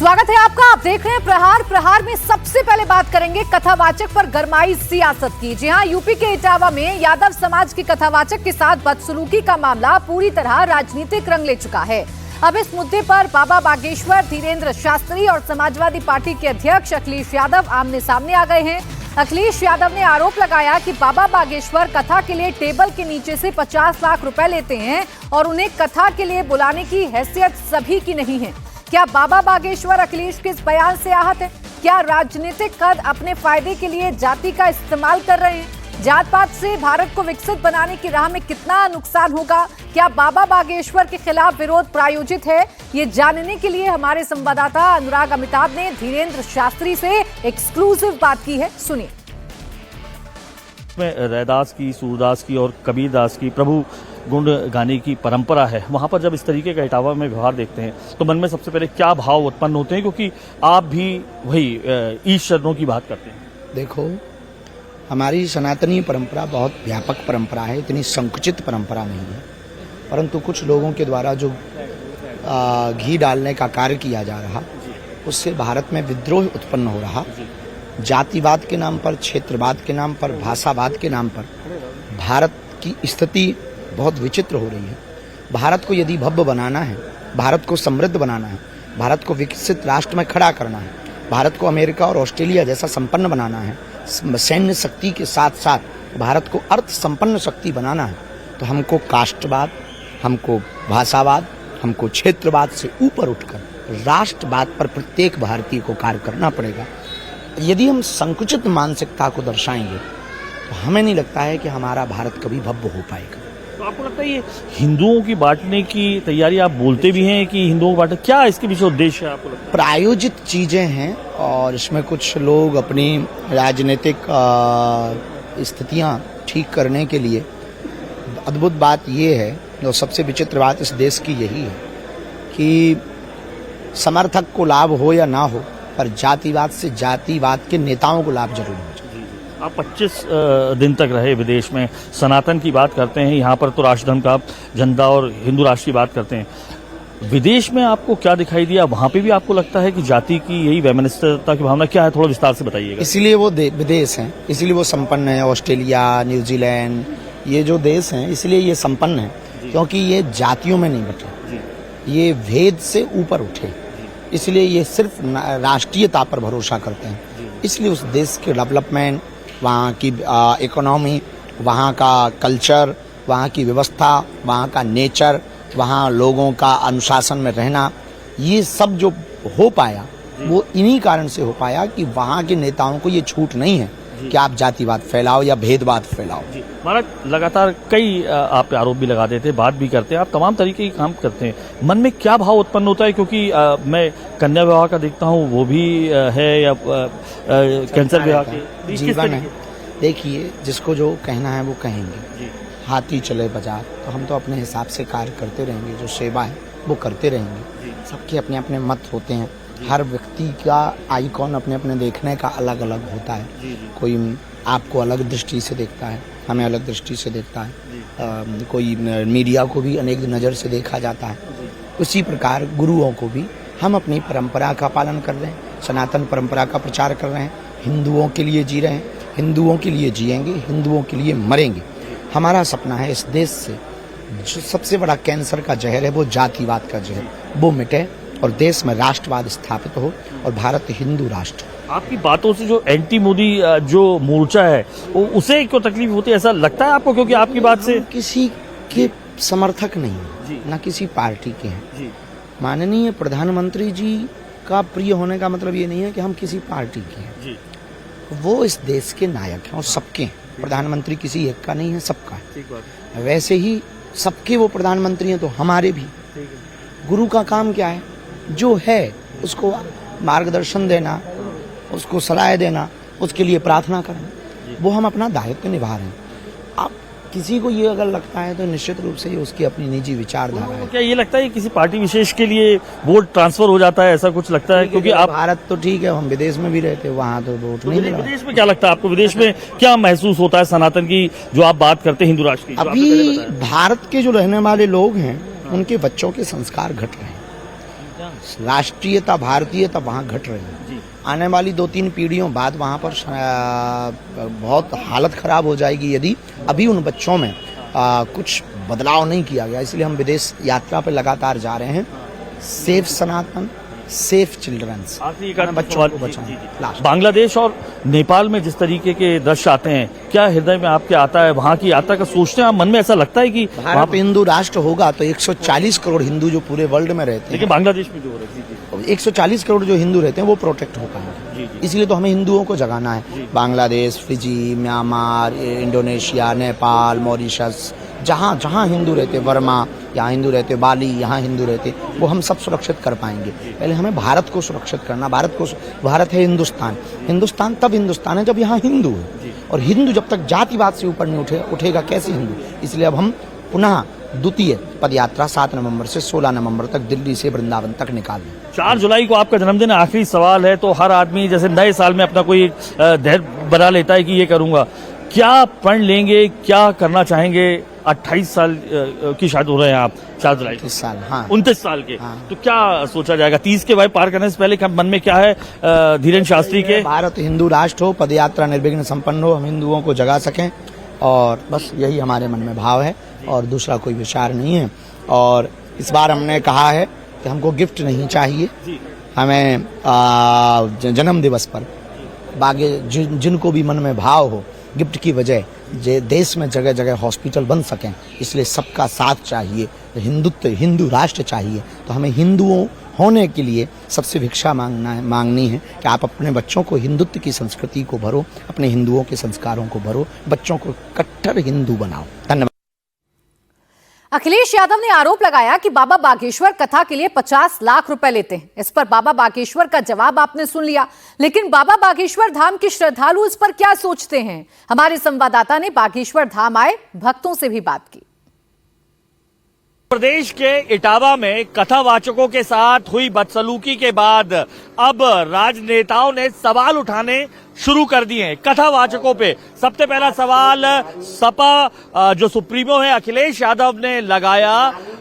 स्वागत है आपका। आप देख रहे हैं प्रहार। प्रहार में सबसे पहले बात करेंगे कथावाचक पर गरमाई सियासत की। जी हां, यूपी के इटावा में यादव समाज की कथावाचक के साथ बदसलूकी का मामला पूरी तरह राजनीतिक रंग ले चुका है। अब इस मुद्दे पर बाबा बागेश्वर, धीरेन्द्र शास्त्री और समाजवादी पार्टी के अध्यक्ष अखिलेश यादव आमने सामने आ गए हैं। अखिलेश यादव ने आरोप लगाया कि बाबा बागेश्वर कथा के लिए टेबल के नीचे से 50 लाख रुपए लेते हैं और उन्हें कथा के लिए बुलाने की हैसियत सभी की नहीं है। क्या बाबा बागेश्वर अखिलेश के इस बयान से आहत है? क्या राजनीतिक कद अपने फायदे के लिए जाति का इस्तेमाल कर रहे हैं? जात पात से भारत को विकसित बनाने की राह में कितना नुकसान होगा? क्या बाबा बागेश्वर के खिलाफ विरोध प्रायोजित है? ये जानने के लिए हमारे संवाददाता अनुराग अमिताभ ने धीरेन्द्र शास्त्री से एक्सक्लूसिव बात की है। सुनिए। रैदास की, सूरदास की और कबीरदास की प्रभु गुण गाने की परंपरा है। वहां पर जब इस तरीके का इटावा में व्यवहार देखते हैं तो मन में सबसे पहले क्या भाव उत्पन्न होते हैं, क्योंकि आप भी वही ईश शरणों की बात करते हैं। देखो, हमारी सनातनी परंपरा बहुत व्यापक परंपरा है, इतनी संकुचित परंपरा नहीं है। परंतु कुछ लोगों के द्वारा जो घी डालने का कार्य किया जा रहा, उससे भारत में विद्रोह उत्पन्न हो रहा। जातिवाद के नाम पर, क्षेत्रवाद के नाम पर, भाषावाद के नाम पर भारत की स्थिति बहुत विचित्र हो रही है। भारत को यदि भव्य बनाना है, भारत को समृद्ध बनाना है, भारत को विकसित राष्ट्र में खड़ा करना है, भारत को अमेरिका और ऑस्ट्रेलिया जैसा संपन्न बनाना है, सैन्य शक्ति के साथ साथ भारत को अर्थ संपन्न शक्ति बनाना है, तो हमको कास्टवाद, हमको भाषावाद, हमको क्षेत्रवाद से ऊपर उठकर राष्ट्रवाद पर प्रत्येक भारतीय को कार्य करना पड़ेगा। यदि हम संकुचित मानसिकता को दर्शाएंगे तो हमें नहीं लगता है कि हमारा भारत कभी भव्य हो पाएगा। तो आपको लगता है ये हिंदुओं की बांटने की तैयारी, आप बोलते भी हैं कि हिंदुओं को बांटने, क्या इसके पीछे उद्देश्य है आपको लगता है? प्रायोजित चीजें हैं और इसमें कुछ लोग अपनी राजनीतिक स्थितियां ठीक करने के लिए। अद्भुत बात ये है, जो सबसे विचित्र बात इस देश की यही है कि समर्थक को लाभ हो या ना हो, पर जातिवाद से जातिवाद के नेताओं को लाभ जरूर हो। आप 25 दिन तक रहे विदेश में, सनातन की बात करते हैं, यहाँ पर तो राष्ट्रधर्म का झंडा और हिंदू राष्ट्र की बात करते हैं। विदेश में आपको क्या दिखाई दिया? वहाँ पे भी आपको लगता है कि जाति की यही वैमनस्यता की भावना क्या है? थोड़ा विस्तार से बताइएगा। इसीलिए वो विदेश हैं, इसीलिए वो संपन्न है। ऑस्ट्रेलिया, न्यूजीलैंड, ये जो देश हैं, इसलिए ये संपन्न है क्योंकि ये जातियों में नहीं बटे, ये भेद से ऊपर उठे, इसलिए ये सिर्फ राष्ट्रीयता पर भरोसा करते हैं। इसलिए उस देश के डेवलपमेंट, वहाँ की इकोनॉमी, वहाँ का कल्चर, वहाँ की व्यवस्था, वहाँ का नेचर, वहाँ लोगों का अनुशासन में रहना, ये सब जो हो पाया वो इन्हीं कारण से हो पाया कि वहाँ के नेताओं को ये छूट नहीं है कि आप जातिवाद फैलाओ या भेदभाव फैलाओ। महाराज, लगातार कई आप पे आरोप भी लगा देते हैं, बात भी करते हैं, आप तमाम तरीके के काम करते हैं। मन में क्या भाव उत्पन्न होता है? क्योंकि मैं कन्या विवाह का देखता हूँ, वो भी है, या कैंसर विवाह के जीवन है। देखिए, जिसको जो कहना है वो कहेंगे। हाथी चले बाजार, तो हम तो अपने हिसाब से कार्य करते रहेंगे, जो सेवा है वो करते रहेंगे। सबके अपने अपने मत होते हैं, हर व्यक्ति का आइकॉन अपने अपने देखने का अलग अलग होता है। कोई आपको अलग दृष्टि से देखता है, हमें अलग दृष्टि से देखता है। कोई मीडिया को भी अनेक नज़र से देखा जाता है। उसी प्रकार गुरुओं को भी हम अपनी परंपरा का पालन कर रहे हैं, सनातन परंपरा का प्रचार कर रहे हैं, हिंदुओं के लिए जी रहे हैं, हिंदुओं के लिए जिएंगे, हिंदुओं के लिए मरेंगे। हमारा सपना है इस देश से जो सबसे बड़ा कैंसर का जहर है, वो जातिवाद का जहर, वो मिटे और देश में राष्ट्रवाद स्थापित हो और भारत हिंदू राष्ट्र। आपकी बातों से जो एंटी मोदी जो मोर्चा है, वो उसे क्यों तकलीफ होती है, ऐसा लगता है आपको? क्योंकि आपकी बात से किसी के समर्थक नहीं है, ना किसी पार्टी के हैं। माननीय प्रधानमंत्री जी का प्रिय होने का मतलब ये नहीं है कि हम किसी पार्टी के हैं। वो इस देश के नायक हैं और सबके हैं। प्रधानमंत्री किसी एक का नहीं है, सबका है। वैसे ही सबके वो प्रधानमंत्री हैं, तो हमारे भी। गुरु का काम क्या है? जो है उसको मार्गदर्शन देना, उसको सलाह देना, उसके लिए प्रार्थना करना, वो हम अपना दायित्व निभा रहे हैं। आप किसी को ये अगर लगता है तो निश्चित रूप से ये उसकी अपनी निजी विचारधारा है। क्या ये लगता है कि किसी पार्टी विशेष के लिए वोट ट्रांसफर हो जाता है, ऐसा कुछ लगता है? क्योंकि आप भारत तो ठीक है, हम विदेश में भी रहते हैं, वहाँ तो वोट नहीं मिला। विदेश में क्या लगता है आपको? विदेश में क्या महसूस होता है सनातन की जो आप बात करते हैं, हिंदू राष्ट्र की? अभी भारत के जो रहने वाले लोग हैं, उनके बच्चों के संस्कार घट रहे हैं। राष्ट्रीयता भारतीयता वहाँ घट रही है। आने वाली 2-3 पीढ़ियों बाद वहाँ पर बहुत हालत खराब हो जाएगी यदि अभी उन बच्चों में कुछ बदलाव नहीं किया गया। इसलिए हम विदेश यात्रा पर लगातार जा रहे हैं। सेफ सनातन, सेफ चिल्ड्रंस, बच्चों को बचाएं। बांग्लादेश और नेपाल में जिस तरीके के दृश्य आते हैं, क्या हृदय में आपके आता है वहाँ की यात्रा का सोचते हैं आप? मन में ऐसा लगता है कि वहाँ पे हिंदू राष्ट्र होगा तो 140 करोड़ हिंदू जो पूरे वर्ल्ड में रहते हैं, लेकिन बांग्लादेश में जो हो रहा है 140 करोड़ जो हिंदू रहते हैं वो प्रोटेक्ट हो पाएंगे। इसलिए तो हमें हिंदुओं को जगाना है। Bangladesh, Fiji, Myanmar, Indonesia, Nepal, Mauritius, जहाँ जहाँ हिंदू रहते, वर्मा यहाँ हिंदू रहते, बाली यहाँ हिंदू रहते, वो हम सब सुरक्षित कर पाएंगे। पहले हमें भारत को सुरक्षित करना। भारत है हिंदुस्तान। हिंदुस्तान तब हिंदुस्तान है जब यहाँ हिंदू है, और हिंदू जब तक जातिवाद से ऊपर नहीं उठेगा कैसे हिंदू। इसलिए अब हम पुनः द्वितीय पदयात्रा 7 नवंबर से 16 नवंबर तक दिल्ली से वृंदावन तक निकाल दें। 4 जुलाई को आपका जन्मदिन है। आखिरी सवाल है, तो हर आदमी जैसे नए साल में अपना कोई धैर्य बना लेता है कि ये करूंगा, क्या प्रण लेंगे, क्या करना चाहेंगे? 28 साल की शायद हो रहे हैं आप, 4 जुलाई 29 साल, हाँ 29 साल के, हाँ। तो क्या सोचा जाएगा 30 के भाई पार करने से पहले? मन में क्या है धीरेन्द्र शास्त्री के? भारत हिंदू राष्ट्र हो, पदयात्रा निर्विघ्न संपन्न हो, हम हिंदुओं को जगा सकें, और बस यही हमारे मन में भाव है और दूसरा कोई विचार नहीं है। और इस बार हमने कहा है कि हमको गिफ्ट नहीं चाहिए, हमें जन्म दिवस पर बागे जिनको भी मन में भाव हो, गिफ्ट की वजह देश में जगह जगह हॉस्पिटल बन सकें, इसलिए सबका साथ चाहिए, हिंदू राष्ट्र चाहिए। तो हमें हिंदुओं होने के लिए सबसे भिक्षा मांगनी है कि आप अपने बच्चों को हिंदुत्व की संस्कृति को भरो, अपने हिंदुओं के संस्कारों को भरो, बच्चों को कट्टर हिंदू बनाओ। धन्यवाद। अखिलेश यादव ने आरोप लगाया कि बाबा बागेश्वर कथा के लिए 50 लाख रुपए लेते हैं। इस पर बाबा बागेश्वर का जवाब आपने सुन लिया, लेकिन बाबा बागेश्वर धाम के श्रद्धालु इस पर क्या सोचते हैं? हमारे संवाददाता ने बागेश्वर धाम आए भक्तों से भी बात की। प्रदेश के इटावा में कथावाचकों के साथ हुई बदसलूकी के बाद अब राजनेताओं ने सवाल उठाने शुरू कर दिए हैं कथावाचकों पे। सबसे पहला सवाल सपा जो सुप्रीमो है अखिलेश यादव ने लगाया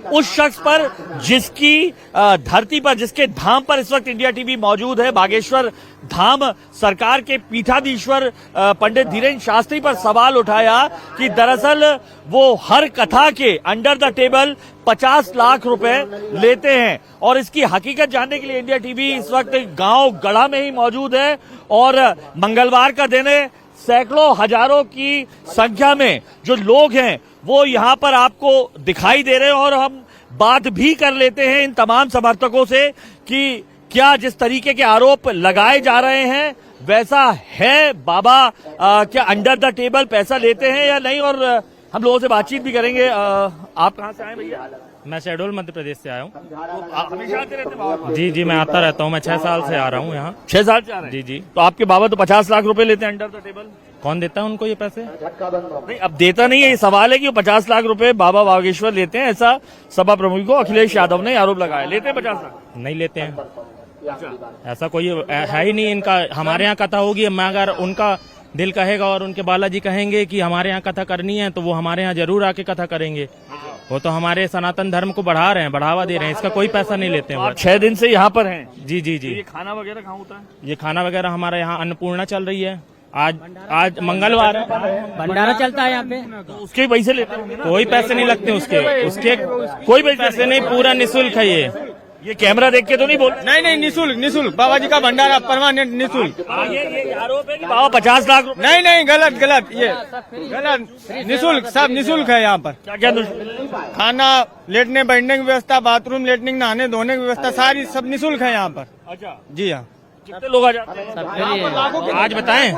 उस शख्स पर जिसकी धरती पर, जिसके धाम पर इस वक्त इंडिया टीवी मौजूद है, बागेश्वर धाम सरकार के पीठाधीश्वर पंडित धीरेन्द्र शास्त्री पर सवाल उठाया कि दरअसल वो हर कथा के अंडर द टेबल 50 लाख रुपए लेते हैं। और इसकी हकीकत जानने के लिए इंडिया टीवी इस वक्त गांव गढ़ा में ही मौजूद है और मंगलवार का दिन है। सैकड़ों हजारों की संख्या में जो लोग हैं वो यहाँ पर आपको दिखाई दे रहे हैं और हम बात भी कर लेते हैं इन तमाम समर्थकों से कि क्या जिस तरीके के आरोप लगाए जा रहे हैं वैसा है, बाबा क्या अंडर द टेबल पैसा लेते हैं या नहीं, और हम लोगों से बातचीत भी करेंगे। आप कहाँ से आए भैया? मैं शहडोल मध्य प्रदेश से आया हूँ। तो हमेशा आते रहते बाबा? जी मैं आता रहता हूँ। मैं 6 साल से आ रहा हूँ यहाँ। 6 साल से आ रहे हैं? जी। तो आपके बाबा तो 50 लाख रुपए लेते हैं अंडर द टेबल? कौन देता है उनको ये पैसे? नहीं, अब देता नहीं है, ये सवाल है कि वो 50 लाख रुपए बाबा बागेश्वर लेते हैं, ऐसा सपा प्रमुख को अखिलेश यादव ने आरोप लगाया। लेते हैं 50 लाख? नहीं लेते हैं, ऐसा कोई है ही नहीं इनका। हमारे यहाँ कथा होगी, मैं अगर उनका दिल कहेगा और उनके बालाजी कहेंगे कि हमारे यहाँ कथा करनी है तो वो हमारे यहाँ जरूर आके कथा करेंगे। वो तो हमारे सनातन धर्म को बढ़ा रहे हैं, बढ़ावा दे रहे हैं, इसका कोई पैसा नहीं लेते हैं। आप 6 दिन से यहाँ पर हैं? जी जी जी। ये खाना वगैरह कहाँ होता है? ये खाना वगैरह हमारे यहाँ अन्नपूर्णा चल रही है। आज मंगलवार है, भंडारा चलता है यहाँ पे। तो उसके पैसे लेते होंगे ना? कोई पैसे नहीं लगते उसके कोई पैसे नहीं, पूरा निःशुल्क है ये कैमरा देख के तो नहीं बोल? नहीं निःशुल्क बाबा जी का भंडारा परमानेंट निःशुल्क। ये आरोप है कि बाबा 50 लाख रुपए? नहीं गलत ये गलत। निःशुल्क, सब निःशुल्क है यहाँ पर। क्या खाना, लेटने बैठने की व्यवस्था, बाथरूम, लेटरिंग, नहाने धोने की व्यवस्था, सारी सब निःशुल्क है यहाँ पर। अच्छा जी हाँ। कितने लोग आ जाते हैं? आज बताएं,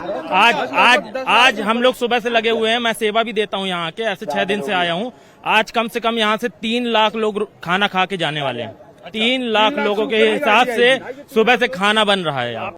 आज हम लोग सुबह से लगे हुए हैं। मैं सेवा भी देता हूँ यहाँ के, ऐसे 6 दिन से आया हूँ। आज कम से कम यहाँ से 3 लाख लोग खाना खा के जाने वाले हैं। 3 लाख लोगों के हिसाब से सुबह से खाना बन रहा है यहाँ।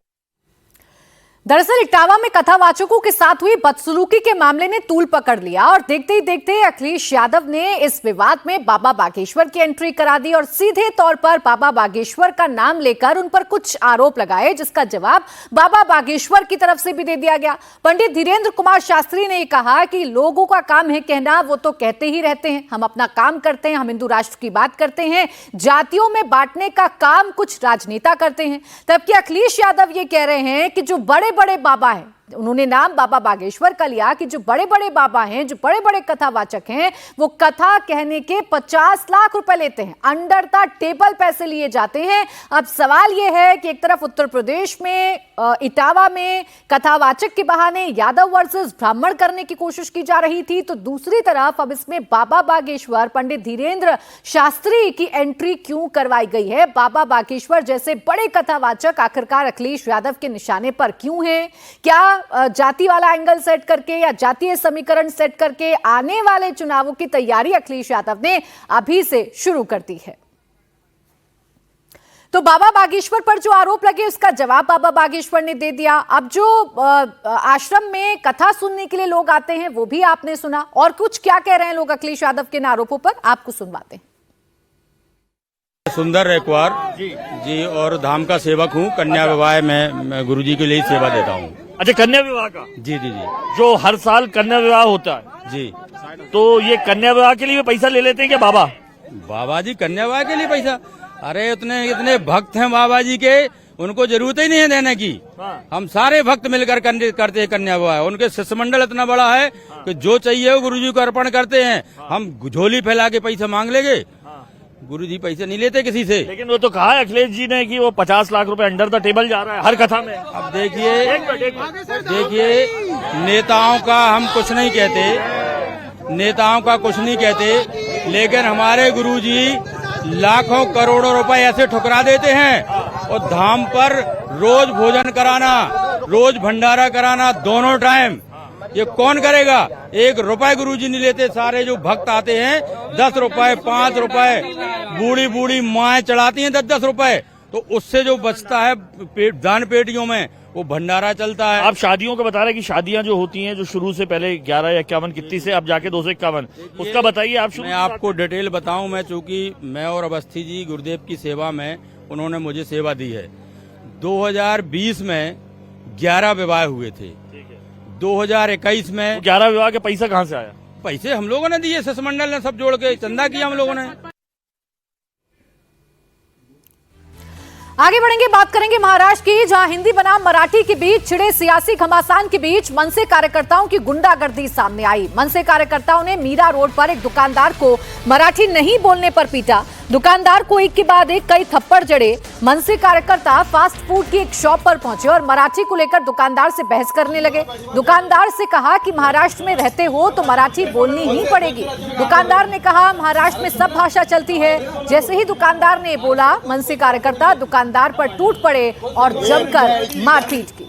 दरअसल इटावा में कथावाचकों के साथ हुई बदसलूकी के मामले ने तूल पकड़ लिया और देखते ही देखते अखिलेश यादव ने इस विवाद में बाबा बागेश्वर की एंट्री करा दी और सीधे तौर पर बाबा बागेश्वर का नाम लेकर उन पर कुछ आरोप लगाए, जिसका जवाब बाबा बागेश्वर की तरफ से भी दे दिया गया। पंडित धीरेन्द्र कुमार शास्त्री ने कहा कि लोगों का काम है कहना, वो तो कहते ही रहते हैं, हम अपना काम करते हैं, हम हिंदू राष्ट्र की बात करते हैं, जातियों में बांटने का काम कुछ राजनेता करते हैं। तबकि अखिलेश यादव ये कह रहे हैं कि जो बड़े बड़े बाबा हैं, उन्होंने नाम बाबा बागेश्वर का लिया, कि जो बड़े बड़े बाबा हैं, जो बड़े बड़े कथावाचक हैं, वो कथा कहने के 50 लाख रुपए लेते हैं, अंडर द टेबल पैसे लिए जाते हैं। अब सवाल यह है कि एक तरफ उत्तर प्रदेश में इटावा में कथावाचक के बहाने यादव वर्सेस ब्राह्मण करने की कोशिश की जा रही थी, तो दूसरी तरफ अब इसमें बाबा बागेश्वर, पंडित धीरेन्द्र शास्त्री की एंट्री क्यों करवाई गई है? बाबा बागेश्वर जैसे बड़े कथावाचक आखिरकार अखिलेश यादव के निशाने पर क्यों हैं? क्या जाति वाला एंगल सेट करके या जातीय समीकरण सेट करके आने वाले चुनावों की तैयारी अखिलेश यादव ने अभी से शुरू कर दी है? तो बाबा बागेश्वर पर जो आरोप लगे उसका जवाब बाबा बागेश्वर ने दे दिया। अब जो आश्रम में कथा सुनने के लिए लोग आते हैं वो भी आपने सुना, और कुछ क्या कह रहे हैं लोग अखिलेश यादव के इन आरोपों पर, आपको सुनवाते हैं। सुंदर रेकवार जी और धाम का सेवक हूँ। कन्या विवाह में गुरुजी के लिए सेवा देता हूँ। अच्छा, कन्या विवाह का? जी जी जी। जो हर साल कन्या विवाह होता है जी, तो ये कन्या विवाह के लिए भी पैसा ले लेते हैं क्या बाबा? बाबा जी कन्या विवाह के लिए पैसा? अरे इतने भक्त हैं बाबा जी के, उनको जरूरत ही नहीं है देने की। हम सारे भक्त मिलकर करते हैं कन्या विवाह। उनके शिष्य मंडल इतना बड़ा है कि जो चाहिए वो गुरुजी को अर्पण करते हैं। हम झोली फैला के पैसा मांग लेंगे, गुरुजी पैसे नहीं लेते किसी से। लेकिन वो तो कहा है अखिलेश जी ने कि वो 50 लाख रुपए अंडर द टेबल जा रहा है हर कथा में। अब देखिए नेताओं का हम कुछ नहीं कहते, नेताओं का कुछ नहीं कहते, लेकिन हमारे गुरुजी लाखों करोड़ों रुपए ऐसे ठुकरा देते हैं। और धाम पर रोज भोजन कराना, रोज भंडारा कराना, दोनों टाइम, ये कौन करेगा? 1 रुपए गुरुजी नहीं लेते। सारे जो भक्त आते हैं 10 रुपए, 5 रुपए, बूढ़ी बूढ़ी माएँ चढ़ाती हैं 10-10 रुपए, तो उससे जो बचता है दान पेटियों में वो भंडारा चलता है। आप शादियों का बता रहे हैं कि शादियां जो होती हैं जो शुरू से पहले 11 या 51 कितनी से अब जाके 251, उसका बताइए आप। मैं आपको डिटेल बताऊं, मैं चूंकि मैं और अवस्थी जी गुरुदेव की सेवा में उन्होंने मुझे सेवा दी है। 2020 में 11 विवाह हुए थे। 2021 में 11 विवाह के पैसा कहाँ से आया? पैसे हम लोगों ने दिए, शिष्य मंडल ने सब जोड़ के चंदा किया हम लोगों ने। आगे बढ़ेंगे, बात करेंगे महाराष्ट्र की, जहां हिंदी बनाम मराठी के बीच छिड़े सियासी घमासान के बीच मनसे कार्यकर्ताओं की गुंडागर्दी सामने आई। मनसे कार्यकर्ताओं ने मीरा रोड पर एक दुकानदार को मराठी नहीं बोलने पर पीटा। दुकानदार को एक के बाद एक कई थप्पड़ जड़े। मनसे कार्यकर्ता फास्ट फूड की एक शॉप पर पहुंचे और मराठी को लेकर दुकानदार से बहस करने लगे। दुकानदार से कहा कि महाराष्ट्र में रहते हो तो मराठी बोलनी ही पड़ेगी। दुकानदार ने कहा महाराष्ट्र में सब भाषा चलती है। जैसे ही दुकानदार ने बोला, मनसे कार्यकर्ता दुकानदार पर टूट पड़े और जमकर मारपीट की।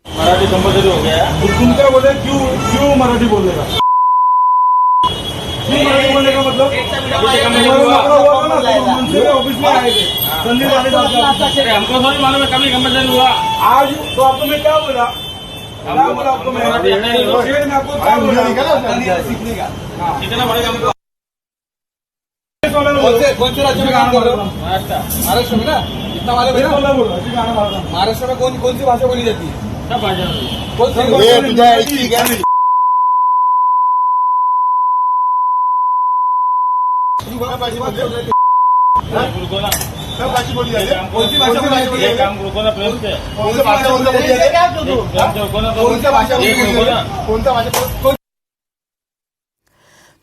मराठी कंपल्सरी हो गया है। तुम क्या बोले, क्यों मराठी बोलेगा? क्यों मराठी बोलने का मतलब? ऑफिस में आए थे संदीप वाले साहब, हमको थोड़ी मालूम है कभी कंपल्सरी हुआ। आज तो आपको मैं क्या बोला, आपको मैं आपको क्या बोला सीखने का? कितना बड़े कौन से राज्य में काम कर रहे हो? महाराष्ट्र में ना, इतना वाले महाराष्ट्र में कौन सी भाषा बोली जाती है? सब भाषा।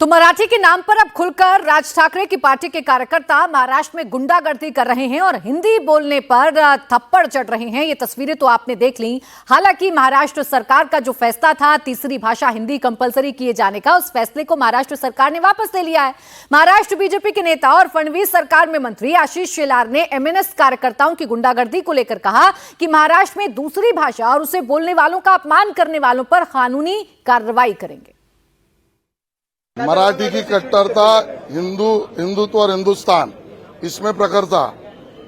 तो मराठी के नाम पर अब खुलकर राज ठाकरे की पार्टी के कार्यकर्ता महाराष्ट्र में गुंडागर्दी कर रहे हैं और हिंदी बोलने पर थप्पड़ चढ़ रहे हैं। ये तस्वीरें तो आपने देख ली। हालांकि महाराष्ट्र सरकार का जो फैसला था तीसरी भाषा हिंदी कंपलसरी किए जाने का, उस फैसले को महाराष्ट्र सरकार ने वापस ले लिया है। महाराष्ट्र बीजेपी के नेता और फडणवीस सरकार में मंत्री आशीष शेलार ने एमएनएस कार्यकर्ताओं की गुंडागर्दी को लेकर कहा कि महाराष्ट्र में दूसरी भाषा और उसे बोलने वालों का अपमान करने वालों पर कानूनी कार्रवाई करेंगे। मराठी की कट्टरता, हिंदुत्व और हिंदुस्तान, इसमें प्रखरता,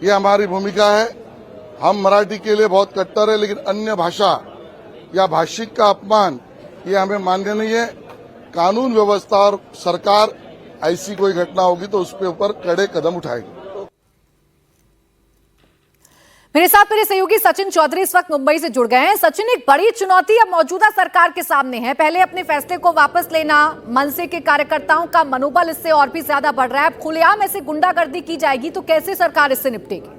ये हमारी भूमिका है। हम मराठी के लिए बहुत कट्टर है, लेकिन अन्य भाषा या भाषिक का अपमान ये हमें मान्य नहीं है। कानून व्यवस्था और सरकार ऐसी कोई घटना होगी तो उसके ऊपर कड़े कदम उठाएगी। मेरे साथ मेरे सहयोगी सचिन चौधरी इस वक्त मुंबई से जुड़ गए हैं। सचिन, एक बड़ी चुनौती अब मौजूदा सरकार के सामने है। पहले अपने फैसले को वापस लेना, मनसे के कार्यकर्ताओं का मनोबल इससे और भी ज्यादा बढ़ रहा है। अब खुलेआम ऐसे गुंडागर्दी की जाएगी तो कैसे सरकार इससे निपटेगी?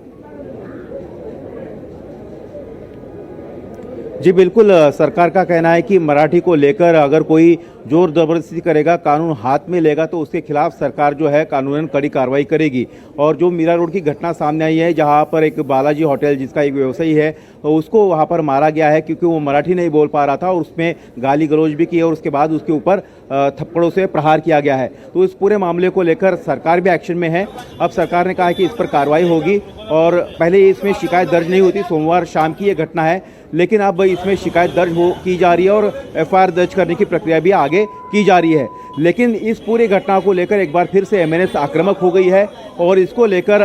जी बिल्कुल, सरकार का कहना है कि मराठी को लेकर अगर कोई जोर जबरदस्ती करेगा, कानून हाथ में लेगा तो उसके खिलाफ सरकार जो है कानूनन कड़ी कार्रवाई करेगी। और जो मीरा रोड की घटना सामने आई है, जहां पर एक बालाजी होटल जिसका एक व्यवसायी है, उसको वहां पर मारा गया है क्योंकि वो मराठी नहीं बोल पा रहा था और उसमें गाली गलौज भी की और उसके बाद उसके ऊपर थप्पड़ों से प्रहार किया गया है। तो इस पूरे मामले को लेकर सरकार भी एक्शन में है। अब सरकार ने कहा है कि इस पर कार्रवाई होगी और पहले इसमें शिकायत दर्ज नहीं होती। सोमवार शाम की ये घटना है, लेकिन अब इसमें शिकायत दर्ज की जा रही है और एफआईआर दर्ज करने की प्रक्रिया भी आगे की जा रही है। लेकिन इस पूरी घटना को लेकर एक बार फिर से एमएनएस आक्रामक हो गई है और इसको लेकर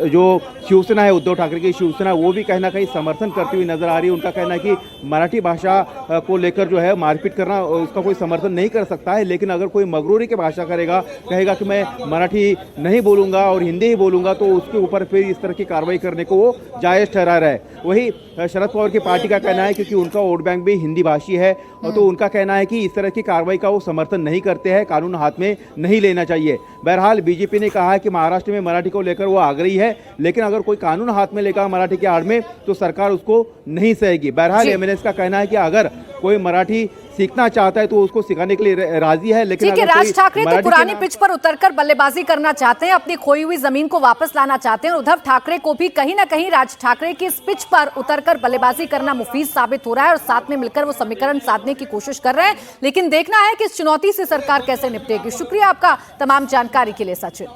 जो शिवसेना है, उद्धव ठाकरे की शिवसेना, वो भी कहीं ना कहीं समर्थन करती हुई नजर आ रही है। उनका कहना है कि मराठी भाषा को लेकर जो है मारपीट करना, उसका कोई समर्थन नहीं कर सकता है। लेकिन अगर कोई मगरूरी की भाषा करेगा, कहेगा कि मैं मराठी नहीं बोलूंगा और हिंदी ही बोलूंगा, तो उसके ऊपर फिर इस तरह की कार्रवाई करने को वो जायज ठहरा रहा है। वही शरद पवार की पार्टी का कहना है, क्योंकि उनका वोट बैंक भी हिंदी भाषी है, तो उनका कहना है कि इस तरह की कार्रवाई का वो समर्थन नहीं करते हैं, कानून हाथ में नहीं लेना चाहिए। बहरहाल बीजेपी ने कहा है कि महाराष्ट्र में मराठी को लेकर वो आग्रही है, लेकिन अगर कोई कानून हाथ में लेगा मराठी के आड़ में तो सरकार उसको नहीं सहेगी। बहरहाल एमएनएस का कहना है कि अगर कोई मराठी सीखना चाहता है तो उसको सिखाने के लिए राजी है। लेकिन राज ठाकरे तो पुरानी पिच पर उतरकर बल्लेबाजी करना चाहते हैं, अपनी खोई हुई जमीन को वापस लाना चाहते हैं। उद्धव ठाकरे को भी कहीं ना कहीं राज ठाकरे की इस पिच पर उतरकर बल्लेबाजी करना मुफीद साबित हो रहा है और साथ में मिलकर वो समीकरण साधने की कोशिश कर रहे हैं। लेकिन देखना है कि इस चुनौती से सरकार कैसे निपटेगी। शुक्रिया आपका तमाम जानकारी के लिए सचिन।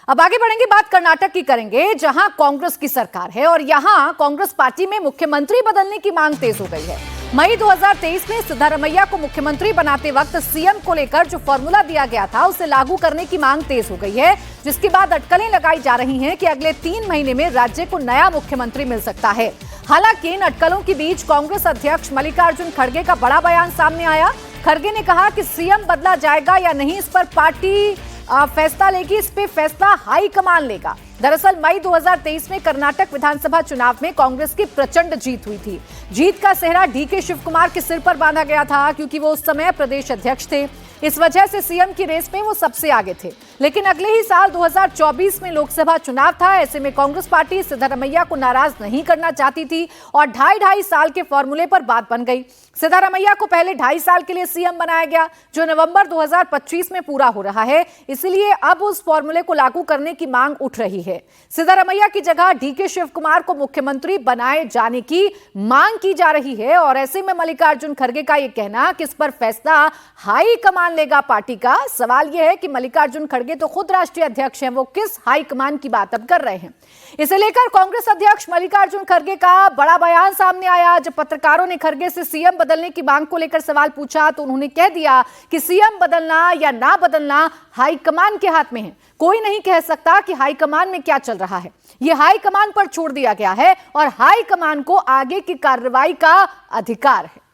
अब आगे बढ़ेंगे, बात कर्नाटक की करेंगे, जहां कांग्रेस की सरकार है और यहां कांग्रेस पार्टी में मुख्यमंत्री बदलने की मांग तेज हो गई है। मई 2023 में सिद्धारमैया को मुख्यमंत्री बनाते वक्त सीएम को लेकर जो फॉर्मूला दिया गया था उसे लागू करने की मांग तेज हो गई है, जिसके बाद अटकलें लगाई जा रही हैं कि अगले 3 महीने में राज्य को नया मुख्यमंत्री मिल सकता है। हालांकि इन अटकलों के बीच कांग्रेस अध्यक्ष मल्लिकार्जुन खड़गे का बड़ा बयान सामने आया। खड़गे ने कहा कि सीएम बदला जाएगा या नहीं इस पर पार्टी फैसला लेगी, इस पे फैसला हाईकमान लेगा। दरअसल मई 2023 में कर्नाटक विधानसभा चुनाव में कांग्रेस की प्रचंड जीत हुई थी। जीत का सेहरा डीके शिव कुमार के सिर पर बांधा गया था, क्योंकि वो उस समय प्रदेश अध्यक्ष थे। इस वजह से सीएम की रेस में वो सबसे आगे थे। लेकिन अगले ही साल 2024 में लोकसभा चुनाव था। ऐसे में कांग्रेस पार्टी सिद्धारमैया को नाराज नहीं करना चाहती थी और 2.5 साल के फॉर्मूले पर बात बन गई। सिद्धारमैया को पहले 2.5 साल के लिए सीएम बनाया गया, जो नवंबर 2025 में पूरा हो रहा है। इसलिए अब उस फॉर्मूले को लागू करने की मांग उठ रही है। सिद्धारमैया की जगह डीके शिव कुमार को मुख्यमंत्री बनाए जाने की मांग की जा रही है और ऐसे में मल्लिकार्जुन खड़गे का यह कहना कि इस पर फैसला हाई कमान लेगा पार्टी का। सवाल यह है कि मल्लिकार्जुन खड़गे तो खुद राष्ट्रीय अध्यक्ष हैं, वो किस हाई कमान की बात अब कर रहे हैं। इसे लेकर कांग्रेस अध्यक्ष मल्लिकार्जुन खड़गे का बड़ा बयान सामने आया। जब पत्रकारों ने खड़गे से सीएम बदलने की मांग को लेकर सवाल पूछा तो उन्होंने कह दिया कि सीएम बदलना या ना बदलना हाईकमान के हाथ में है। कोई नहीं कह सकता कि हाईकमान में क्या चल रहा है, यह हाईकमान पर छोड़ दिया गया है और हाईकमान को आगे की कार्रवाई का अधिकार है।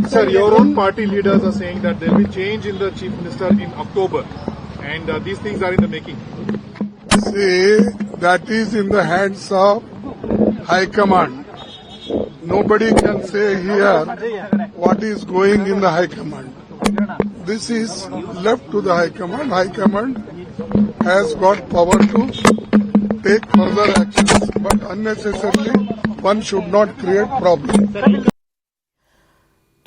Sir, your own party leaders are saying that there will be change in the chief minister in October, and these things are in the making. See, that is in the hands of High Command. Nobody can say here what is going in the High Command. This is left to the High Command. High Command has got power to take further actions, but unnecessarily one should not create problems.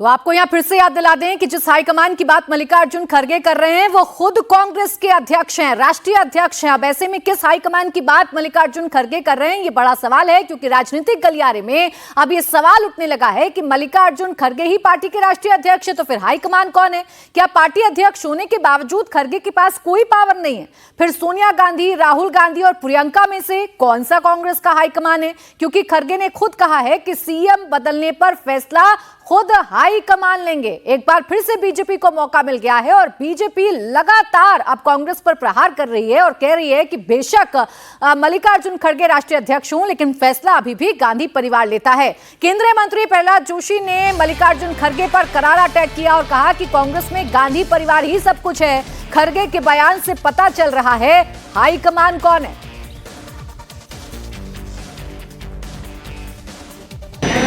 तो आपको यहां फिर से याद दिला दें कि जिस हाईकमान की बात मल्लिकार्जुन खड़गे कर रहे हैं वो खुद कांग्रेस के अध्यक्ष हैं, राष्ट्रीय अध्यक्ष हैं। अब ऐसे में किस हाईकमान की बात मल्लिकार्जुन खड़गे कर रहे हैं, ये बड़ा सवाल है, क्योंकि राजनीतिक गलियारे में अब ये सवाल उठने लगा है कि मल्लिकार्जुन खड़गे ही पार्टी के राष्ट्रीय अध्यक्ष है, तो फिर हाईकमान कौन है? क्या पार्टी अध्यक्ष होने के बावजूद खड़गे के पास कोई पावर नहीं है? फिर सोनिया गांधी, राहुल गांधी और प्रियंका में से कौन सा कांग्रेस का हाईकमान है? क्योंकि खड़गे ने खुद कहा है कि सीएम बदलने पर फैसला खुद हाई हाई कमान लेंगे। एक बार फिर से बीजेपी को मौका मिल गया है और बीजेपी लगातार अब कांग्रेस पर प्रहार कर रही है और कह रही है कि बेशक मल्लिकार्जुन खड़गे राष्ट्रीय अध्यक्ष हों, लेकिन फैसला अभी भी गांधी परिवार लेता है। केंद्रीय मंत्री प्रहलाद जोशी ने मल्लिकार्जुन खड़गे पर करारा अटैक किया और कहा कि कांग्रेस में गांधी परिवार ही सब कुछ है। खड़गे के बयान से पता चल रहा है हाई कमान कौन है।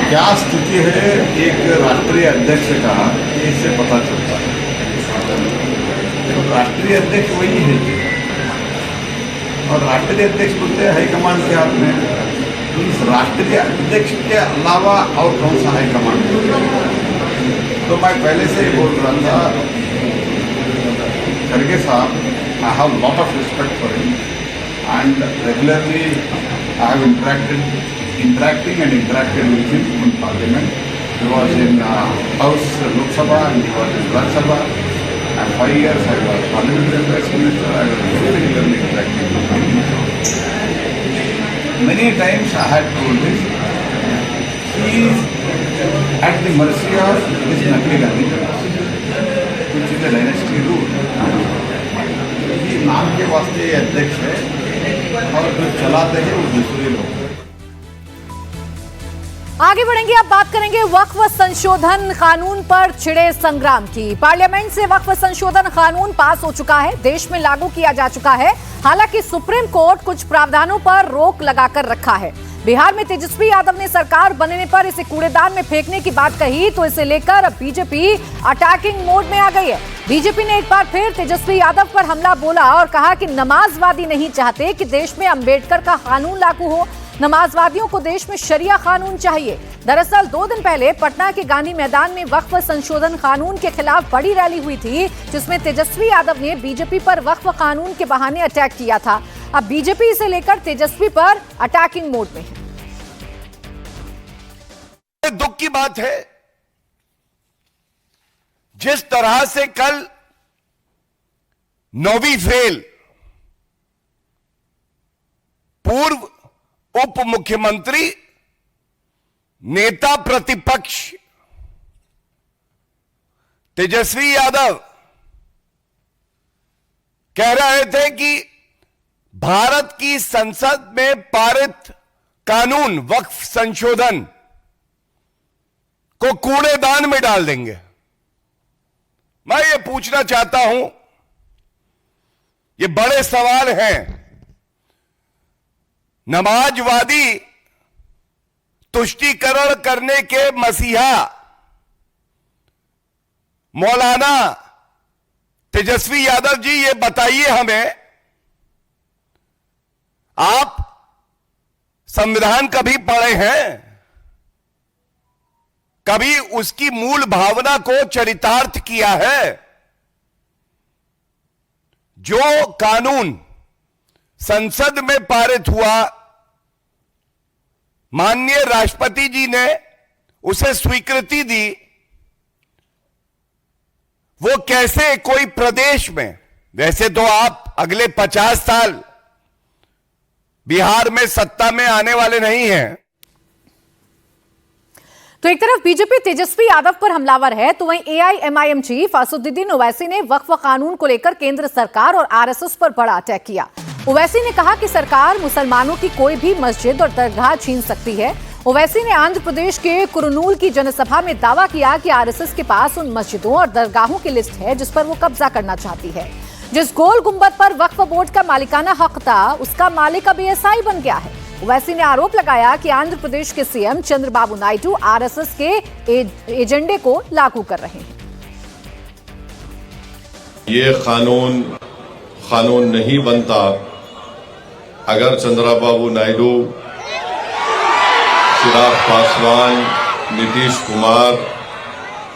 क्या स्थिति है एक राष्ट्रीय अध्यक्ष का, इससे पता चलता है। तो राष्ट्रीय अध्यक्ष वही है और राष्ट्रीय अध्यक्ष बोलते हैं हाईकमान के हाथ में। तो इस राष्ट्रीय अध्यक्ष के अलावा और कौन सा हाईकमान? तो मैं पहले से ही बोल रहा था, खड़गे साहब, I have lot of respect for him and regularly I have interacting with him in Parliament. He was in House Lok Sabha and he was in Raj Sabha. And 5 years I was Parliamentary Affairs Minister. I was regularly interacting with him. Many times I had told this. He is at the mercy of this Nakli Gandhi dynasty, which is a dynasty rule. ये नाम के वास्ते अध्यक्ष है और जो चलाते हैं वो दूसरे लोग। आगे बढ़ेंगे, अब बात करेंगे वक्फ संशोधन कानून पर छिड़े संग्राम की। पार्लियामेंट से वक्फ संशोधन कानून पास हो चुका है, देश में लागू किया जा चुका है। हालांकि सुप्रीम कोर्ट कुछ प्रावधानों पर रोक लगाकर रखा है। बिहार में तेजस्वी यादव ने सरकार बनने पर इसे कूड़ेदान में फेंकने की बात कही, तो इसे लेकर अब बीजेपी अटैकिंग मोड में आ गई है। बीजेपी ने एक बार फिर तेजस्वी यादव पर हमला बोला और कहा कि नमाजवादी नहीं चाहते कि देश में अंबेडकर का कानून लागू हो। नमाजवादियों को देश में शरिया कानून चाहिए। दरअसल 2 दिन पहले पटना के गांधी मैदान में वक्फ संशोधन कानून के खिलाफ बड़ी रैली हुई थी, जिसमें तेजस्वी यादव ने बीजेपी पर वक्फ कानून के बहाने अटैक किया था। अब बीजेपी इसे लेकर तेजस्वी पर अटैकिंग मोड में है। दुख की बात है, जिस तरह से कल 9वीं फेल पूर्व उप मुख्यमंत्री, नेता प्रतिपक्ष तेजस्वी यादव कह रहे थे कि भारत की संसद में पारित कानून वक्फ संशोधन को कूड़ेदान में डाल देंगे। मैं ये पूछना चाहता हूं, ये बड़े सवाल हैं। नमाजवादी तुष्टीकरण करने के मसीहा मौलाना तेजस्वी यादव जी, ये बताइए हमें, आप संविधान कभी पढ़े हैं? कभी उसकी मूल भावना को चरितार्थ किया है? जो कानून संसद में पारित हुआ, माननीय राष्ट्रपति जी ने उसे स्वीकृति दी, वो कैसे कोई प्रदेश में, वैसे तो आप अगले 50 साल बिहार में सत्ता में आने वाले नहीं हैं। तो एक तरफ बीजेपी तेजस्वी यादव पर हमलावर है, तो वहीं एआईएमआईएम चीफ असदुद्दीन ओवैसी ने वक्फ कानून को लेकर केंद्र सरकार और आरएसएस पर बड़ा अटैक किया। ओवैसी ने कहा कि सरकार मुसलमानों की कोई भी मस्जिद और दरगाह छीन सकती है। ओवैसी ने आंध्र प्रदेश के कुरनूल की जनसभा में दावा किया कि आरएसएस के पास उन मस्जिदों और दरगाहों की लिस्ट है जिस पर वो कब्जा करना चाहती है। जिस गोल गुंबद पर वक्फ बोर्ड का मालिकाना हक था, उसका मालिक अब एएसआई बन गया है। ओवैसी ने आरोप लगाया कि आंध्र प्रदेश के सीएम चंद्रबाबू नायडू आरएसएस के एजेंडे को लागू कर रहे हैं। ये कानून नहीं बनता अगर चंद्रबाबू नायडू, चिराग पासवान, नीतीश कुमार,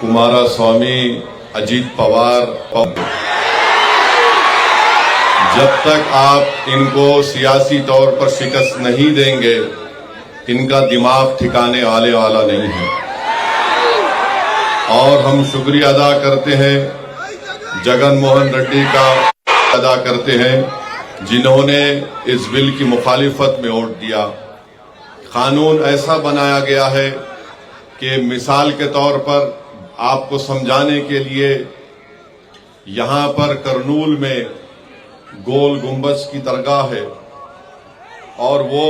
कुमारस्वामी, अजीत पवार, जब तक आप इनको सियासी तौर पर शिकस्त नहीं देंगे, इनका दिमाग ठिकाने आने वाला नहीं है। और हम शुक्रिया अदा करते हैं जगन मोहन रेड्डी का, अदा करते हैं जिन्होंने इस बिल की मुखालिफत में वोट दिया। कानून ऐसा बनाया गया है कि मिसाल के तौर पर आपको समझाने के लिए यहां पर करनूल में गोल गुंबज की दरगाह है और वो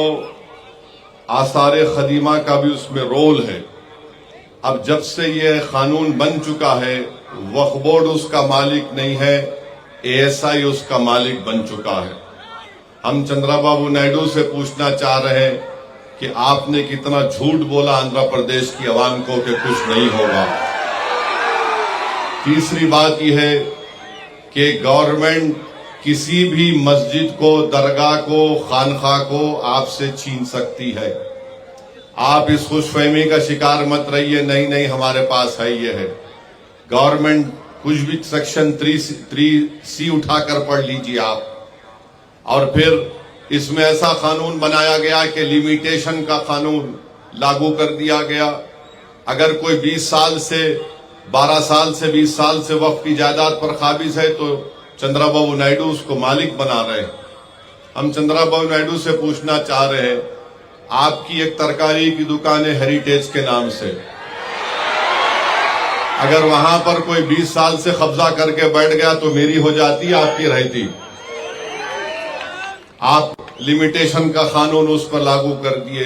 आसारे खदीमा का भी उसमें रोल है। अब जब से ये कानून बन चुका है, वक्फ बोर्ड उसका मालिक नहीं है, ASI उसका मालिक बन चुका है। हम चंद्रबाबू नायडू से पूछना चाह रहे हैं कि आपने कितना झूठ बोला आंध्र प्रदेश की आवाम को कि कुछ नहीं होगा। तीसरी बात यह है कि गवर्नमेंट किसी भी मस्जिद को, दरगाह को, खानखा को आपसे छीन सकती है। आप इस खुशफहमी का शिकार मत रहिए, नहीं हमारे पास है, ये है। गवर्नमेंट कुछ भी सेक्शन 3C उठाकर पढ़ लीजिए आप, और फिर इसमें ऐसा कानून बनाया गया कि लिमिटेशन का कानून लागू कर दिया गया। अगर कोई 20 साल से 12 साल से 20 साल से वक्फ की जायदाद पर काबिज है तो चंद्रबाबू नायडू उसको मालिक बना रहे हैं। हम चंद्रबाबू नायडू से पूछना चाह रहे हैं, आपकी एक तरकारी की दुकान है हेरिटेज के नाम से, अगर वहां पर कोई 20 साल से कब्जा करके बैठ गया तो मेरी हो जाती, आपकी रहती। आप लिमिटेशन का कानून उस पर लागू कर दिए।